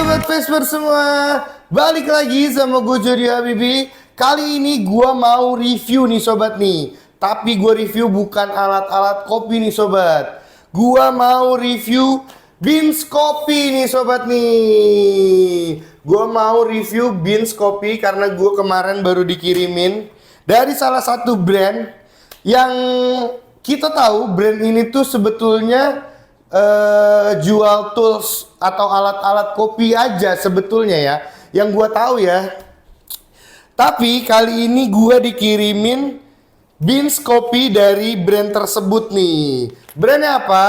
Sobat Vesper semua, balik lagi sama gue Jody Habibi. Kali ini gue mau review nih sobat nih. Tapi gue review bukan alat-alat kopi nih sobat. Gue mau review beans kopi nih sobat nih. Gue mau review beans kopi karena gue kemarin baru dikirimin dari salah satu brand yang kita tahu brand ini tuh sebetulnya jual tools atau alat-alat kopi aja sebetulnya ya, yang gua tahu ya. Tapi kali ini gua dikirimin beans kopi dari brand tersebut nih. Brandnya apa?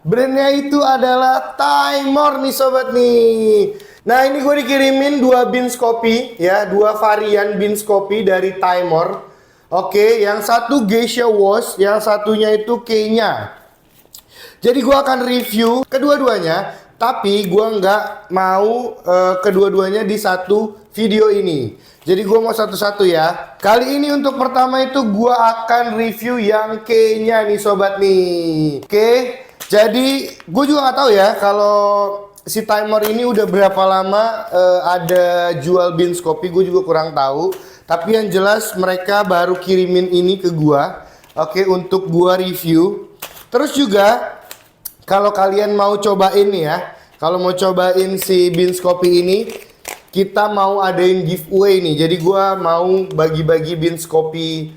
Brandnya itu adalah Timor nih sobat nih. Nah ini gue dikirimin dua beans kopi ya, dua varian beans kopi dari Timor. Oke, yang satu Geisha Wash, yang satunya itu Kenya. Jadi gue akan review kedua-duanya, tapi gue nggak mau kedua-duanya di satu video ini. Jadi gue mau satu-satu ya. Kali ini untuk pertama itu gue akan review yang Kenya nih sobat nih. Oke, jadi gue juga nggak tahu ya kalau si Timor ini udah berapa lama ada jual beans kopi, gue juga kurang tahu. Tapi yang jelas mereka baru kirimin ini ke gue, oke, untuk gue review. Terus juga kalau kalian mau cobain nih ya, kalau mau cobain si beans kopi ini, kita mau adain giveaway nih. Jadi gua mau bagi-bagi beans kopi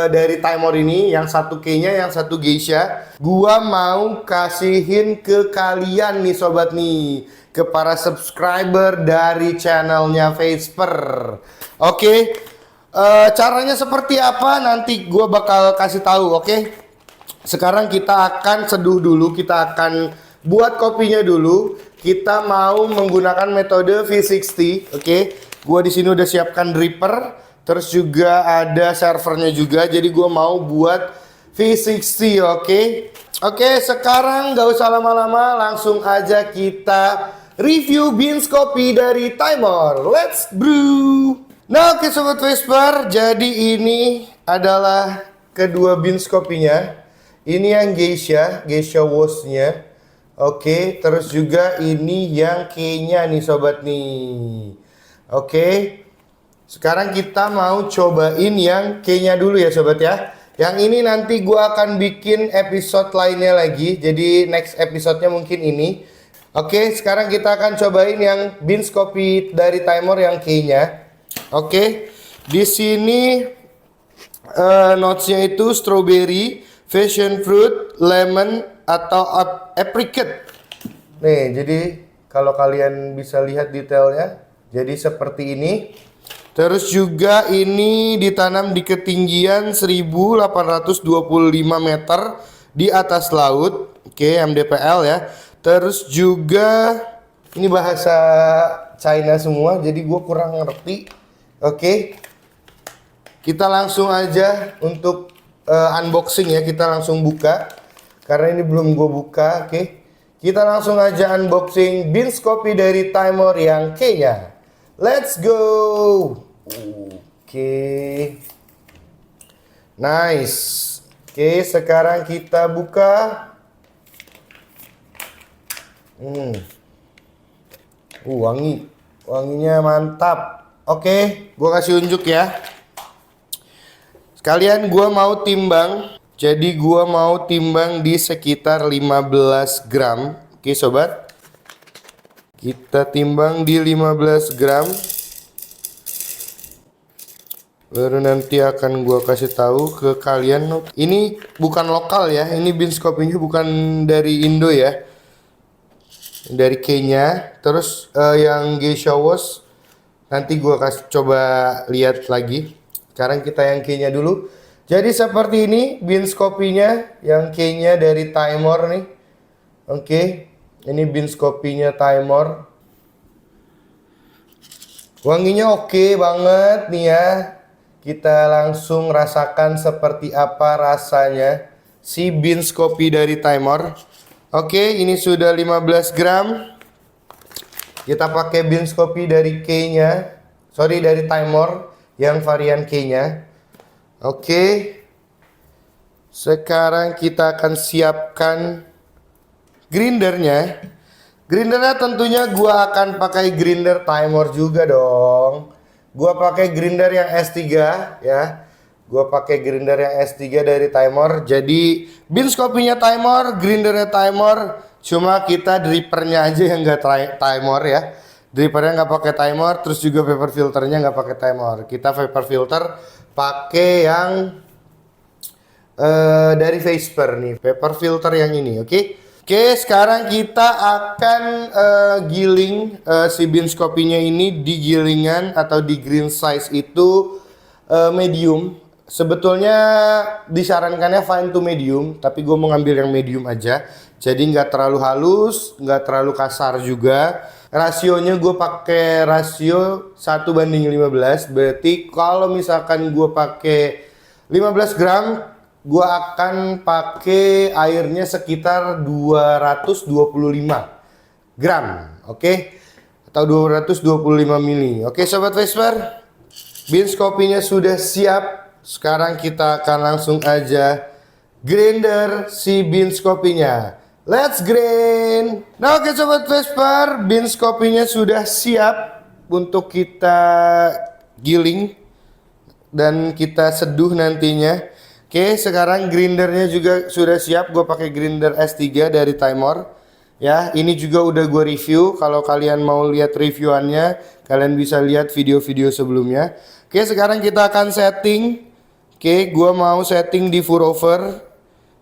dari Timor ini, yang satu Kenya, yang satu Geisha. Gua mau kasihin ke kalian nih sobat nih, ke para subscriber dari channelnya Vesper. Oke, caranya seperti apa nanti gua bakal kasih tahu, oke? Sekarang kita akan seduh dulu, kita akan buat kopinya dulu. Kita mau menggunakan metode V60, oke? Gua di sini udah siapkan dripper, terus juga ada servernya juga. Jadi gua mau buat V60, oke? Oke, sekarang gak usah lama-lama, langsung aja kita review beans kopi dari Timor. Let's brew. Nah, oke sobat Vesper, jadi ini adalah kedua beans kopinya. Ini yang Geisha Wash-nya. Oke, terus juga ini yang Kenya nih sobat nih. Oke. Sekarang kita mau cobain yang Kenya dulu ya sobat ya. Yang ini nanti gua akan bikin episode lainnya lagi. Jadi next episode-nya mungkin ini. Oke, sekarang kita akan cobain yang beans kopi dari Timor yang Kenya. Oke. Di sini notes-nya itu strawberry, passion fruit, lemon, atau apricot. Nih, jadi kalau kalian bisa lihat detailnya, jadi seperti ini. Terus juga ini ditanam di ketinggian 1825 meter di atas laut. Oke, MDPL ya. Terus juga ini bahasa China semua, jadi gue kurang ngerti. Oke, kita langsung aja untuk unboxing ya, kita langsung buka karena ini belum gue buka. Oke, kita langsung aja unboxing beans kopi dari Timor yang Kenya. Let's go. Oke, nice. Oke, sekarang kita buka. Wanginya mantap. Oke, gue kasih unjuk ya. Sekalian gua mau timbang. Jadi gua mau timbang di sekitar 15 gram. Oke sobat, kita timbang di 15 gram. Baru nanti akan gua kasih tahu ke kalian. Ini bukan lokal ya, ini beans kopinya bukan dari Indo ya, dari Kenya. Terus yang Geisha Wash nanti gua kasih coba lihat lagi. Sekarang kita yang Kenya dulu. Jadi seperti ini beans kopinya yang Kenya dari Timor nih. Oke, ini beans kopinya Timor. Wanginya oke banget nih ya. Kita langsung rasakan seperti apa rasanya si beans kopi dari Timor. Oke, ini sudah 15 gram. Kita pakai beans kopi dari Kenya. Sorry, dari Timor yang varian Kenya. Oke. Sekarang kita akan siapkan grindernya. Grindernya tentunya gua akan pakai grinder timer juga dong. Gua pakai grinder yang S3 ya. Gua pakai grinder yang S3 dari timer. Jadi beans kopinya timer, grindernya timer. Cuma kita drippernya aja yang nggak timer ya. Drippernya nggak pakai timer, terus juga paper filternya nggak pakai timer. Kita paper filter pakai yang dari Vesper nih, paper filter yang ini, oke? Oke, sekarang kita akan giling si beans kopinya ini di gilingan atau di green size itu medium. Sebetulnya disarankannya fine to medium, tapi gue mau ngambil yang medium aja. Jadi nggak terlalu halus, nggak terlalu kasar juga. Rasionya gue pakai rasio 1:15. Berarti kalau misalkan gue pakai 15 gram, gua akan pakai airnya sekitar 225 gram, oke? Atau 225 mili. Oke, sobat Vesper, beans kopinya sudah siap. Sekarang kita akan langsung aja grinder si beans kopinya. Let's grind. Nah, oke sobat Vesper, beans kopinya sudah siap untuk kita giling dan kita seduh nantinya. Oke, sekarang grindernya juga sudah siap. Gue pakai grinder S3 dari Timer. Ya, ini juga udah gue review. Kalau kalian mau lihat reviewannya, kalian bisa lihat video-video sebelumnya. Oke, sekarang kita akan setting. Oke, gue mau setting di pour over.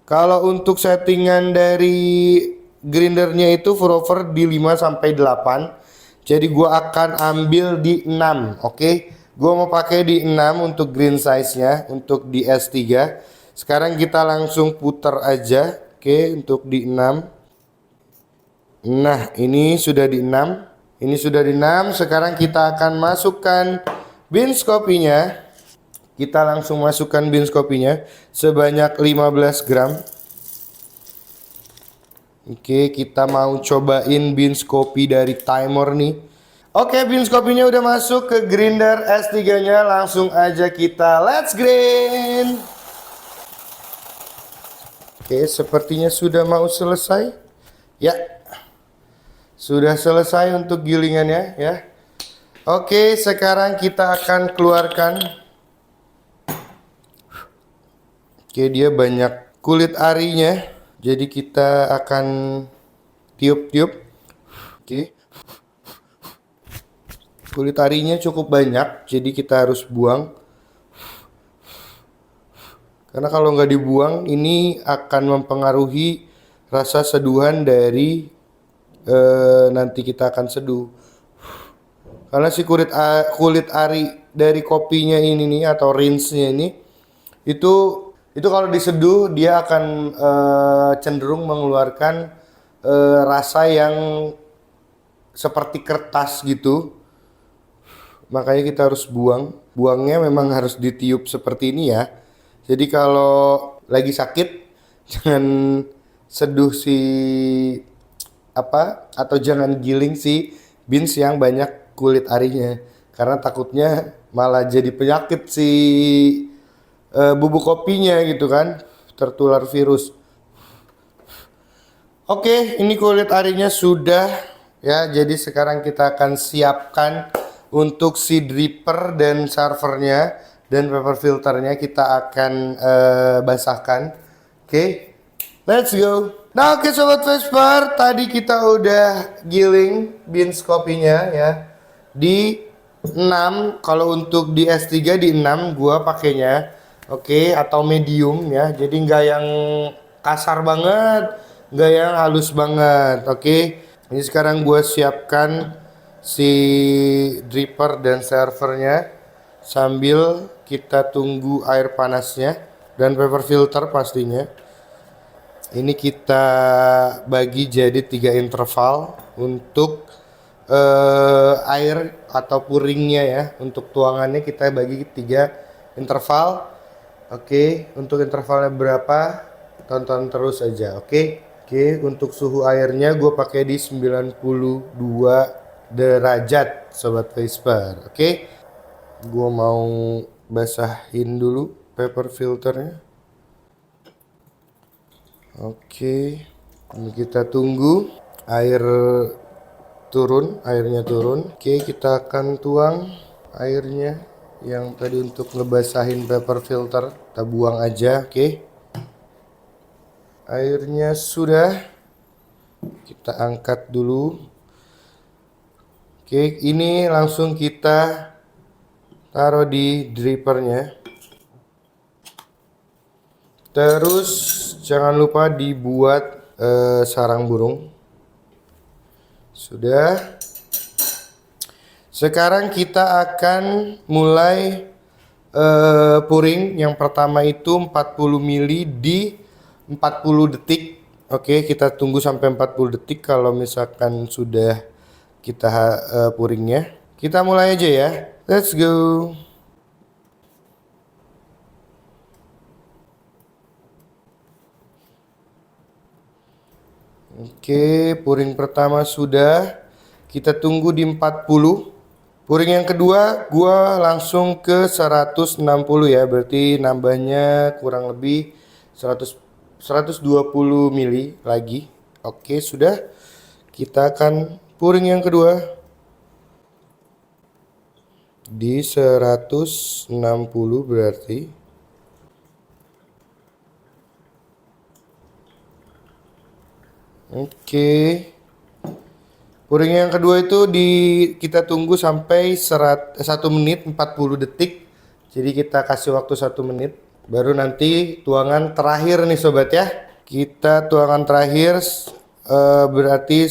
Kalau untuk settingan dari grindernya itu pour over di 5 sampai 8. Jadi gue akan ambil di 6. Oke. Gue mau pakai di 6 untuk green size-nya, untuk di S3. Sekarang kita langsung putar aja. Oke, untuk di 6. Nah, ini sudah di 6. Ini sudah di 6. Sekarang kita akan masukkan beans kopinya. Kita langsung masukkan beans kopinya sebanyak 15 gram. Oke, kita mau cobain beans kopi dari Timer nih. Oke, beans kopinya udah masuk ke grinder S3-nya. Langsung aja kita let's grind. Oke, sepertinya sudah mau selesai. Ya, sudah selesai untuk gilingannya ya. Oke, sekarang kita akan keluarkan. Oke, dia banyak kulit arinya. Jadi kita akan tiup-tiup. Oke. Kulit arinya cukup banyak, jadi kita harus buang. Karena kalau nggak dibuang, ini akan mempengaruhi rasa seduhan dari nanti kita akan seduh. Karena si kulit ari dari kopinya ini nih atau rinsnya ini, itu kalau diseduh dia akan cenderung mengeluarkan rasa yang seperti kertas gitu. Makanya kita harus buang. Buangnya memang harus ditiup seperti ini ya. Jadi kalau lagi sakit jangan seduh si atau jangan giling si beans yang banyak kulit arinya, karena takutnya malah jadi penyakit si bubuk kopinya gitu kan, tertular virus. Oke, ini kulit arinya sudah ya. Jadi sekarang kita akan siapkan untuk si dripper dan servernya dan paper filternya kita akan basahkan. Oke, let's go. Nah, oke sobat Vesper, tadi kita udah giling beans kopinya ya di 6. Kalau untuk di S3 di 6 gua pakainya. Oke, atau medium ya. Jadi nggak yang kasar banget, nggak yang halus banget. Oke, ini sekarang gua siapkan si dripper dan servernya sambil kita tunggu air panasnya dan paper filter pastinya. Ini kita bagi jadi 3 interval untuk air atau puringnya ya. Untuk tuangannya kita bagi 3 interval. Oke, untuk intervalnya berapa? Tonton terus aja. Oke, untuk suhu airnya gue pakai di 92 derajat sobat Vesper. Oke, gue mau basahin dulu paper filternya. Oke, ini kita tunggu air turun, airnya turun. Oke, kita akan tuang airnya yang tadi untuk ngebasahin paper filter. Kita buang aja, oke. Airnya sudah. Kita angkat dulu. Oke, ini langsung kita taruh di drippernya. Terus jangan lupa dibuat sarang burung. Sudah. Sekarang kita akan mulai puring. Yang pertama itu 40 mili di 40 detik. Oke, kita tunggu sampai 40 detik. Kalau misalkan sudah kita puringnya, kita mulai aja ya. Let's go. Oke, puring pertama sudah. Kita tunggu di 40. Puring yang kedua gua langsung ke 160 ya. Berarti nambahnya kurang lebih 120 mili lagi. Oke, sudah. Kita akan puring yang kedua di 160 berarti. Oke. Puring yang kedua itu kita tunggu sampai 1 menit 40 detik. Jadi kita kasih waktu 1 menit. Baru nanti tuangan terakhir nih sobat ya. Kita tuangan terakhir berarti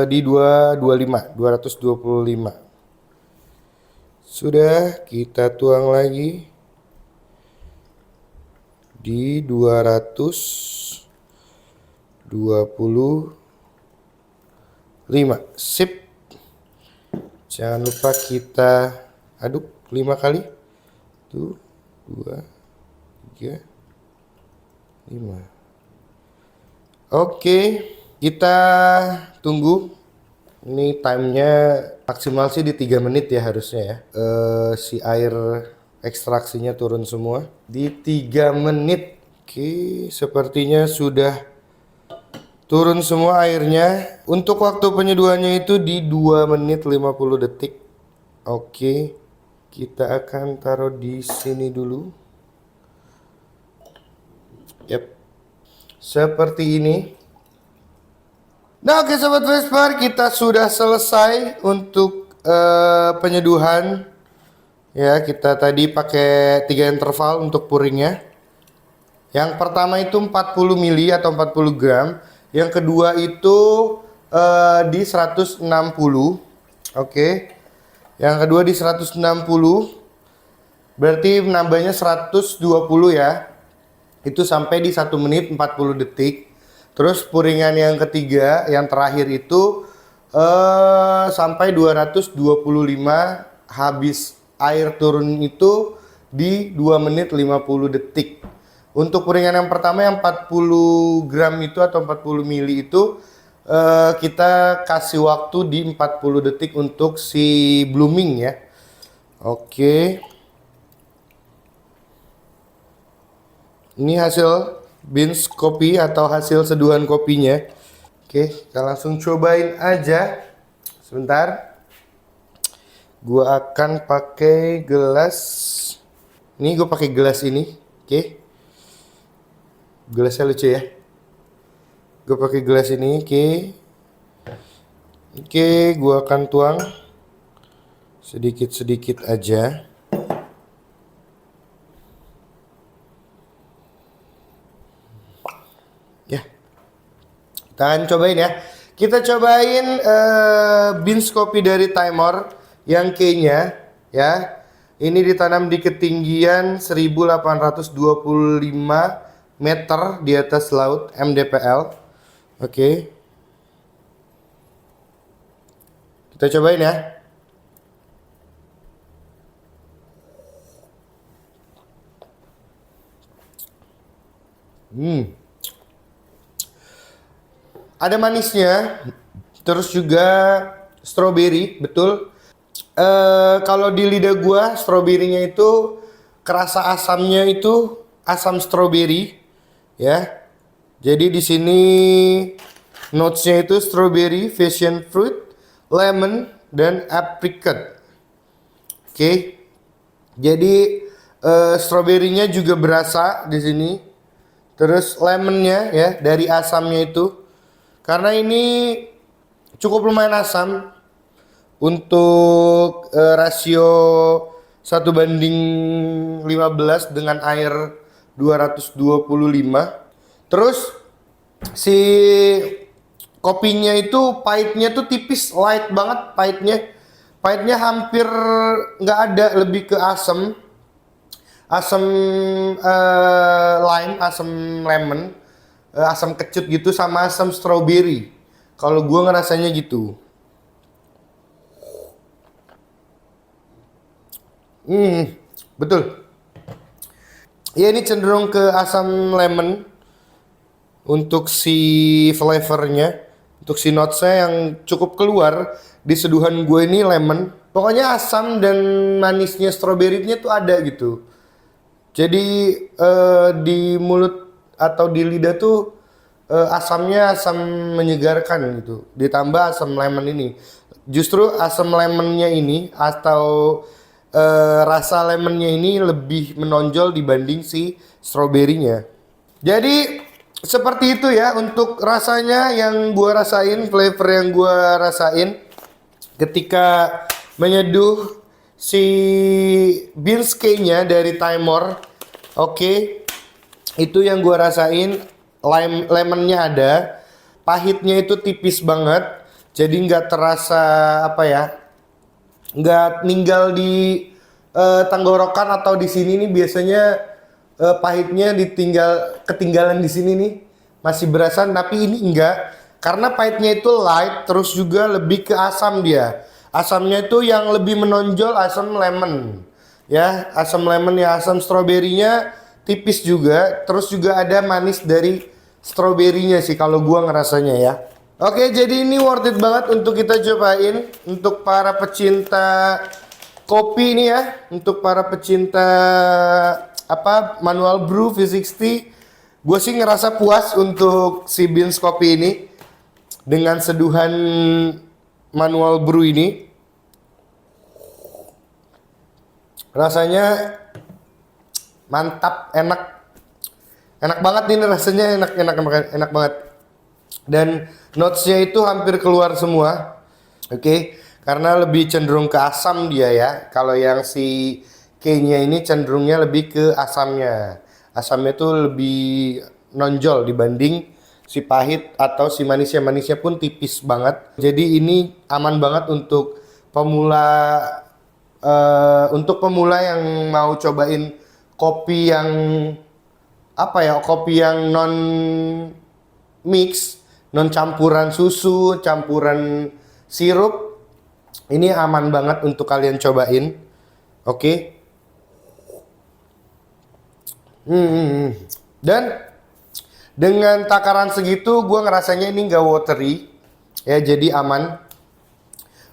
di 225. Sudah, kita tuang lagi di 225. Sip. Jangan lupa kita aduk 5 kali. 1, 2, 3, 5. Oke, kita tunggu. Ini timenya maksimal sih di 3 menit ya harusnya ya. Si air ekstraksinya turun semua di 3 menit. Oke, sepertinya sudah turun semua airnya. Untuk waktu penyeduhannya itu di 2 menit 50 detik. Oke, kita akan taruh di sini dulu. Yap, seperti ini. Nah, oke sobat Vesper, kita sudah selesai untuk penyeduhan. Ya, kita tadi pakai 3 interval untuk puringnya. Yang pertama itu 40 mili atau 40 gram. Yang kedua itu di 160. Oke. Yang kedua di 160. Berarti nambahnya 120 ya. Itu sampai di 1 menit 40 detik. Terus puringan yang ketiga, yang terakhir itu sampai 225, habis air turun itu di 2 menit 50 detik. Untuk puringan yang pertama yang 40 gram itu atau 40 mili itu kita kasih waktu di 40 detik untuk si blooming ya. Oke. Ini hasil beans kopi atau hasil seduhan kopinya. Oke, kita langsung cobain aja. Sebentar. Gua akan pakai gelas. Ini gue pakai gelas ini. Oke. Gelasnya lucu ya. Gue pakai gelas ini, oke, gue akan tuang sedikit-sedikit aja. Ya, kita akan cobain ya. Kita cobain beans kopi dari Timor yang K-nya ya. Ini ditanam di ketinggian 1825 meter di atas laut, mdpl. Oke. Kita cobain ya. Ada manisnya, terus juga strawberry, betul. Kalau di lidah gua stroberinya itu kerasa asamnya itu asam strawberry. Ya, jadi di sini notesnya itu strawberry, passion fruit, lemon, dan apricot. Oke. Jadi stroberinya juga berasa di sini. Terus lemonnya ya dari asamnya itu. Karena ini cukup lumayan asam untuk rasio 1:15 dengan air 225. Terus si kopinya itu pahitnya tuh tipis, light banget pahitnya. Pahitnya hampir nggak ada, lebih ke asam. Asam lime, asam lemon, asam kecut gitu sama asam strawberry. Kalau gua ngerasanya gitu. Betul. Ya ini cenderung ke asam lemon untuk si flavornya, untuk si notesnya yang cukup keluar di seduhan gue ini lemon. Pokoknya asam dan manisnya stroberinya tuh ada gitu. Jadi di mulut atau di lidah tuh asamnya asam menyegarkan gitu. Ditambah asam lemon ini. Justru asam lemonnya ini atau rasa lemonnya ini lebih menonjol dibanding si stroberinya. Jadi seperti itu ya untuk rasanya yang gua rasain, flavor yang gua rasain ketika menyeduh si beans cake-nya dari Timor. Oke. Itu yang gua rasain, lemonnya ada, pahitnya itu tipis banget, jadi nggak terasa apa ya, nggak ninggal di tenggorokan atau di sini nih biasanya pahitnya ketinggalan di sini nih masih berasa, tapi ini enggak karena pahitnya itu light, terus juga lebih ke asam dia. Asamnya itu yang lebih menonjol asam lemon. Ya, asam lemon ya, asam stroberinya tipis juga, terus juga ada manis dari stroberinya sih kalau gua ngerasanya ya. Oke, jadi ini worth it banget untuk kita cobain untuk para pecinta kopi ini ya, untuk para pecinta manual brew V60. Gue sih ngerasa puas untuk si beans kopi ini dengan seduhan manual brew ini. Rasanya mantap, enak banget ini rasanya, enak banget. Dan notesnya itu hampir keluar semua. Oke, karena lebih cenderung ke asam dia ya. Kalau yang si K-nya ini cenderungnya lebih ke asamnya. Asamnya tuh lebih nonjol dibanding si pahit atau si manisnya. Manisnya pun tipis banget. Jadi ini aman banget untuk pemula yang mau cobain kopi yang kopi yang non mix, non campuran susu, campuran sirup. Ini aman banget untuk kalian cobain. Oke. Dan dengan takaran segitu gue ngerasanya ini nggak watery ya, jadi aman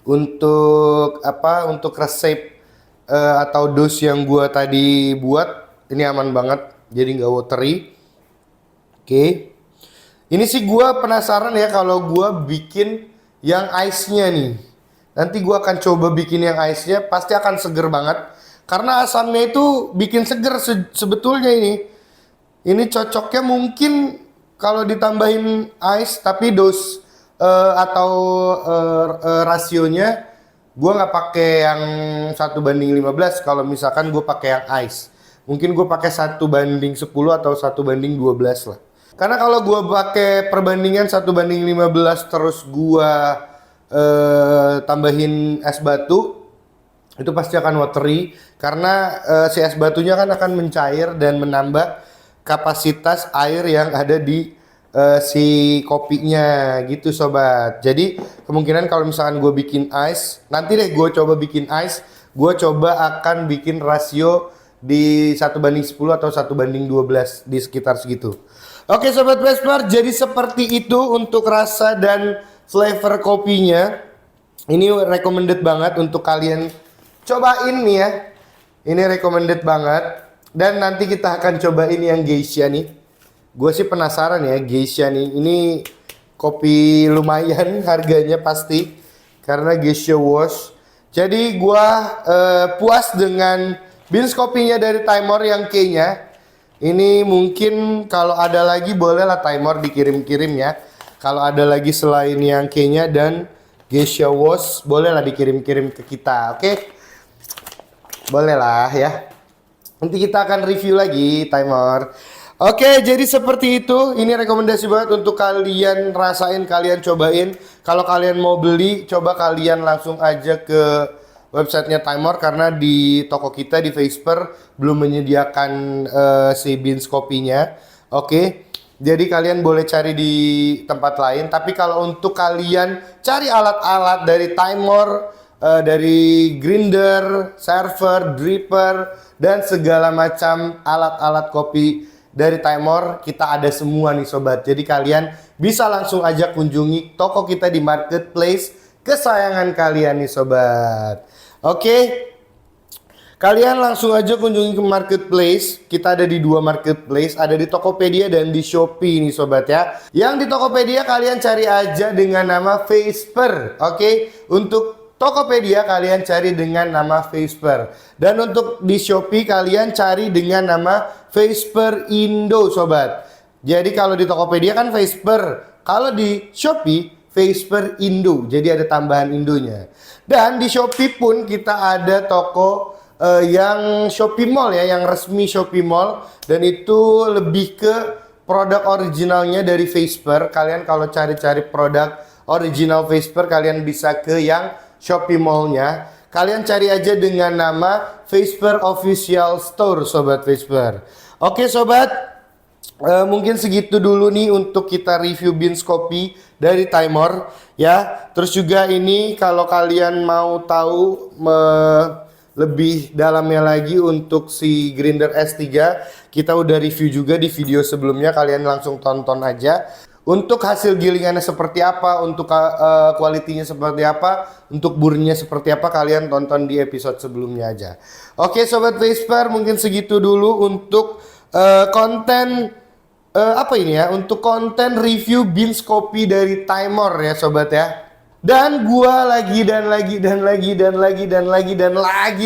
untuk untuk resep atau dose yang gue tadi buat. Ini aman banget, jadi nggak watery. Oke. Ini sih gue penasaran ya kalau gue bikin yang ice-nya nih. Nanti gue akan coba bikin yang ice-nya, pasti akan seger banget. Karena asamnya itu bikin seger sebetulnya ini. Ini cocoknya mungkin kalau ditambahin ice, tapi dose rasionya gue nggak pakai yang 1:15. Kalau misalkan gue pakai yang ice, mungkin gue pakai 1:10 atau 1:12 lah. Karena kalau gue pakai perbandingan 1:15 terus gue tambahin es batu, itu pasti akan watery. Karena si es batunya kan akan mencair dan menambah kapasitas air yang ada di si kopinya gitu sobat. Jadi kemungkinan kalau misalkan gue bikin ice, nanti deh gue coba bikin ice, gue coba akan bikin rasio di 1:10 atau 1:12 di sekitar segitu. Oke sobat Vesper, jadi seperti itu untuk rasa dan flavor kopinya. Ini recommended banget untuk kalian cobain nih ya. Ini recommended banget. Dan nanti kita akan cobain yang geisha nih. Gue sih penasaran ya geisha nih. Ini kopi lumayan harganya pasti. karena Geisha Wash. Jadi gua puas dengan beans kopinya dari Timor yang K-nya. Ini mungkin kalau ada lagi bolehlah Timor dikirim-kirim ya. Kalau ada lagi selain yang K-nya dan Geisha Wash, bolehlah dikirim-kirim ke kita, oke? Bolehlah ya. Nanti kita akan review lagi Timor. Oke, jadi seperti itu. Ini rekomendasi banget untuk kalian rasain, kalian cobain. Kalau kalian mau beli, coba kalian langsung aja ke websitenya Timor, karena di toko kita di Vesper belum menyediakan si beans kopinya. Oke, jadi kalian boleh cari di tempat lain. Tapi kalau untuk kalian cari alat-alat dari Timor, dari grinder, server, dripper, dan segala macam alat-alat kopi dari Timor, kita ada semua nih sobat. Jadi kalian bisa langsung aja kunjungi toko kita di marketplace kesayangan kalian nih sobat. Oke, kalian langsung aja kunjungi ke marketplace. Kita ada di 2 marketplace, ada di Tokopedia dan di Shopee nih sobat ya. Yang di Tokopedia kalian cari aja dengan nama Vesper. Oke, untuk Tokopedia kalian cari dengan nama Vesper. Dan untuk di Shopee kalian cari dengan nama Vesper Indo sobat. Jadi kalau di Tokopedia kan Vesper, kalau di Shopee Vesper Indo. Jadi ada tambahan Indonya. Dan di Shopee pun kita ada toko yang Shopee Mall ya, yang resmi Shopee Mall, dan itu lebih ke produk originalnya dari Vesper. Kalian kalau cari-cari produk original Vesper, kalian bisa ke yang Shopee Mall-nya. Kalian cari aja dengan nama Vesper Official Store sobat Vesper. Oke sobat, mungkin segitu dulu nih untuk kita review beans kopi dari Timor ya. Terus juga ini kalau kalian mau tahu lebih dalamnya lagi untuk si grinder S3, kita udah review juga di video sebelumnya, kalian langsung tonton aja. Untuk hasil gilingannya seperti apa, untuk kualitinya seperti apa, untuk burnya seperti apa, kalian tonton di episode sebelumnya aja. Oke sobat Vesper, mungkin segitu dulu untuk konten apa ini ya, untuk konten review beans kopi dari Timor ya sobat ya. Dan gua lagi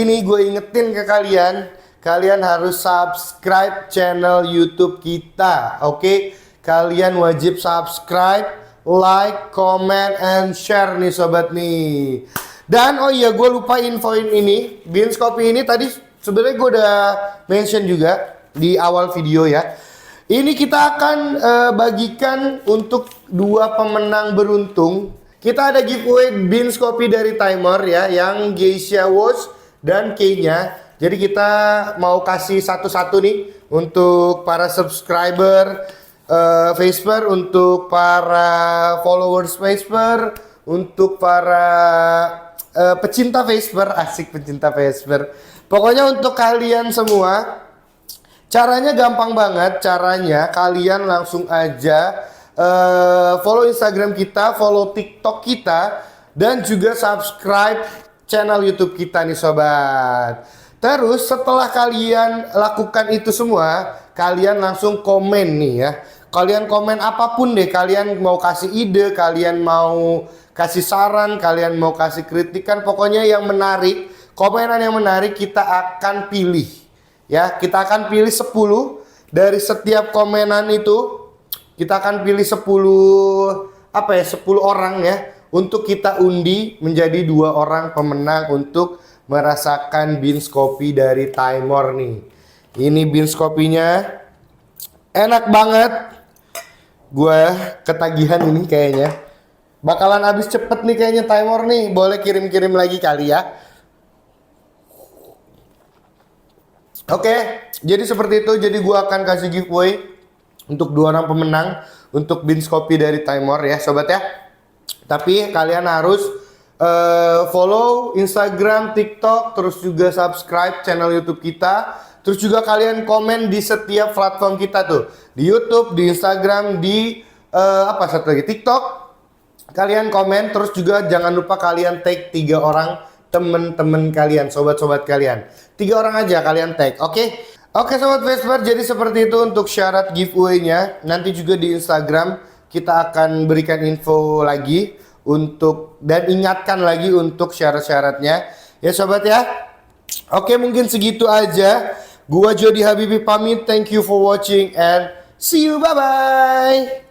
nih gue ingetin ke kalian, kalian harus subscribe channel YouTube kita, oke? Kalian wajib subscribe, like, comment, and share nih sobat nih. Dan oh iya, gue lupa infoin ini, beans kopi ini tadi sebenarnya gue udah mention juga di awal video ya. Ini kita akan bagikan untuk 2 pemenang beruntung. Kita ada giveaway beans kopi dari Timor ya, yang Geisha Wash dan K-nya. Jadi kita mau kasih satu-satu nih untuk para subscriber Vesper, untuk para followers Vesper, untuk para pecinta Vesper, asik pecinta Vesper. Pokoknya untuk kalian semua, caranya gampang banget. Caranya kalian langsung aja follow Instagram kita, follow TikTok kita, dan juga subscribe channel YouTube kita nih sobat. Terus setelah kalian lakukan itu semua, kalian langsung komen nih ya. Kalian komen apapun deh, kalian mau kasih ide, kalian mau kasih saran, kalian mau kasih kritikan, pokoknya yang menarik, komenan yang menarik kita akan pilih. Ya, kita akan pilih 10 dari setiap komenan itu. Kita akan pilih 10 orang ya, untuk kita undi menjadi 2 orang pemenang untuk merasakan beans kopi dari Timor nih. Ini beans kopinya enak banget. Gue ketagihan ini kayaknya. Bakalan habis cepet nih kayaknya Timor nih. Boleh kirim-kirim lagi kali ya. Oke, jadi seperti itu. Jadi gue akan kasih giveaway untuk 2 orang pemenang untuk beans kopi dari Timor ya sobat ya. Tapi kalian harus follow Instagram, TikTok, terus juga subscribe channel YouTube kita. Terus juga kalian komen di setiap platform kita tuh, di YouTube, di Instagram, di satu lagi TikTok. Kalian komen, terus juga jangan lupa kalian tag 3 orang temen-temen kalian, sobat-sobat kalian. 3 orang aja kalian tag, oke? Oke sobat Vesper, jadi seperti itu untuk syarat giveaway-nya. Nanti juga di Instagram kita akan berikan info lagi untuk dan ingatkan lagi untuk syarat-syaratnya ya sobat ya. Oke, mungkin segitu aja. Gua Jody Habibi pamit. Thank you for watching and see you, bye bye.